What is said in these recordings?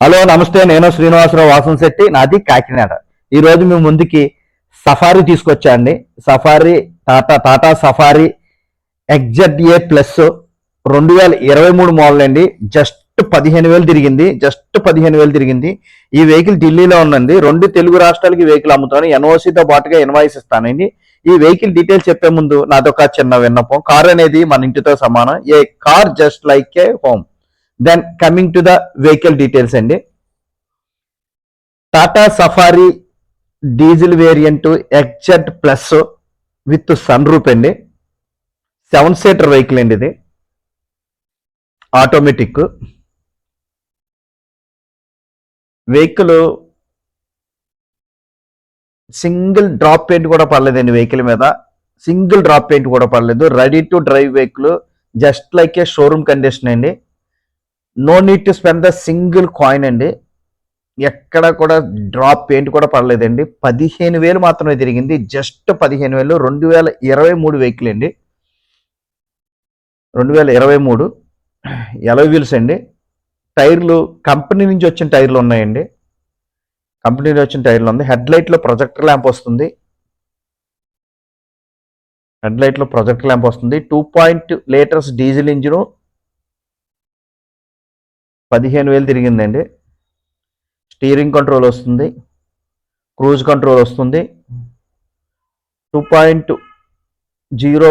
Hello నమస్తే, నేను శ్రీనివాసరావు వాసంశెట్టి, నాది కాకినాడ. ఈరోజు మీ ముందుకి సఫారీ తీసుకొచ్చా అండి. Safari Tata safari XZA plus 2023 model అండి. జస్ట్ 15,000 తిరిగింది. ఈ వెహికల్ ఢిల్లీలో ఉందండి. 2 తెలుగు రాష్ట్రాలకి వెహికల్ అమ్ముతాను. ఎన్ఓసితో పాటుగా ఇన్వాయిస్ ఇస్తానండి. ఈ వెహికల్ డీటెయిల్స్ చెప్పే ముందు నాదొక చిన్న విన్నపం. కార్ అనేది మన ఇంటితో సమానం. A car just like a home. Then coming to the vehicle details అండి. Tata Safari diesel variant XZ plus with sunroof అండి. 7 సీటర్ వెహికల్ అండి. ఇది automatic vehicle. Single drop paint కూడా పర్లేదండి. వెహికల్ మీద సింగిల్ డ్రాప్ పెయింట్ కూడా పర్లేదు. Ready to drive vehicle, just like a showroom condition అండి. No need to spend the single coin అండి. ఎక్కడ కూడా డ్రాప్ పెయింట్ కూడా పడలేదండి. 15,000 మాత్రమే తిరిగింది. జస్ట్ 15,000. 2023 వెహికల్ అండి. 2023 ఎలో వీల్స్ అండి. టైర్లు కంపెనీ నుంచి వచ్చిన టైర్లు ఉన్నాయండి. హెడ్ లైట్ లో ప్రొజెక్టర్ ల్యాంప్ వస్తుంది. 2.0 లీటర్స్ డీజిల్ ఇంజిన్. 15,000 తిరిగిందండి. స్టీరింగ్ కంట్రోల్ వస్తుంది, క్రూజ్ కంట్రోల్ వస్తుంది. 2.0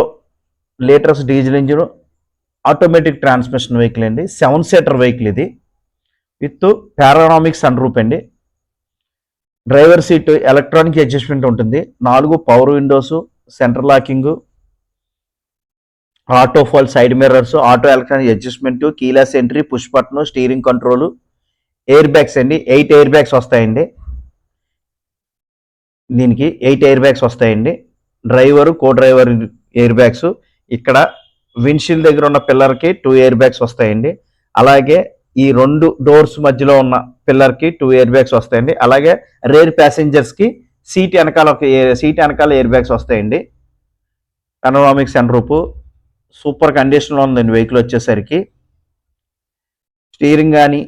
litres diesel engine, automatic transmission vehicle అండి. 7 సీటర్ వెహికల్ ఇది విత్ పారానామిక్ సన్ రూప్ అండి. డ్రైవర్ సీట్ ఎలక్ట్రానిక్ అడ్జస్ట్మెంట్ ఉంటుంది. 4 power windows, centre locking, auto fold side mirrors, auto electronic adjustment, keyless entry, push button, steering control, air bags అండి. 8 air bags వస్తాయండి. దీనికి 8 air bags వస్తాయండి. Driver, కో driver air bags. ఇక్కడ windshield దగ్గర ఉన్న పిల్లర్కి 2 air bags వస్తాయండి. అలాగే ఈ 2 డోర్స్ మధ్యలో ఉన్న పిల్లర్కి 2 ఎయిర్ బ్యాగ్స్ వస్తాయండి. అలాగే రేర్ ప్యాసింజర్స్కి సీట్ వెనకాల ఎయిర్ బ్యాగ్స్ వస్తాయండి. Panoramic sun roof. సూపర్ కండిషన్లో ఉందండి వెహికల్ వచ్చేసరికి. స్టీరింగ్ కానీ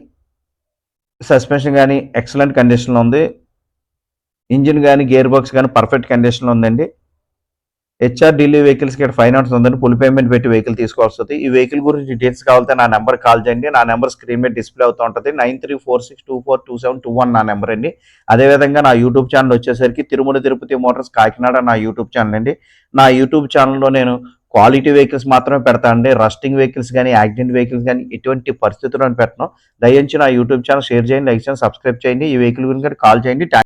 సస్పెన్షన్ కానీ ఎక్సలెంట్ కండిషన్లో ఉంది. ఇంజిన్ కానీ గేర్ బాక్స్ కానీ పర్ఫెక్ట్ కండిషన్లో ఉందండి. హెచ్ఆర్ ఢిల్లీ వెహికల్స్కి ఇక్కడ ఫైనాన్స్ ఉందండి. ఫుల్ పేమెంట్ పెట్టి వెహికల్ తీసుకోవాల్సి వస్తుంది. ఈ వెహికల్ గురించి డీటెయిల్స్ కావాలంటే నా నెంబర్ కాల్ చేయండి. నా నెంబర్ స్క్రీన్ మీద డిస్ప్లే అవుతూ ఉంటుంది. 9346242721 నా నెంబర్ అండి. అదేవిధంగా నా యూట్యూబ్ ఛానల్ వచ్చేసరికి తిరుమల తిరుపతి మోటార్స్ కాకినాడ నా యూట్యూబ్ ఛానల్ అండి. నా యూట్యూబ్ ఛానల్లో నేను క్వాలిటీ వెహికల్స్ మాత్రమే పెడతానండి. రస్టింగ్ వెహికల్స్ కానీ యాక్సిడెంట్ వెహికల్స్ కానీ ఎటువంటి పరిస్థితుల్లో పెట్టను. దయించి నా యూట్యూబ్ ఛానల్ షేర్ చేయండి, లైక్ చేయండి, సబ్స్క్రైబ్ చేయండి. ఈ వెహికల్ గురించి కాల్ చేయండి.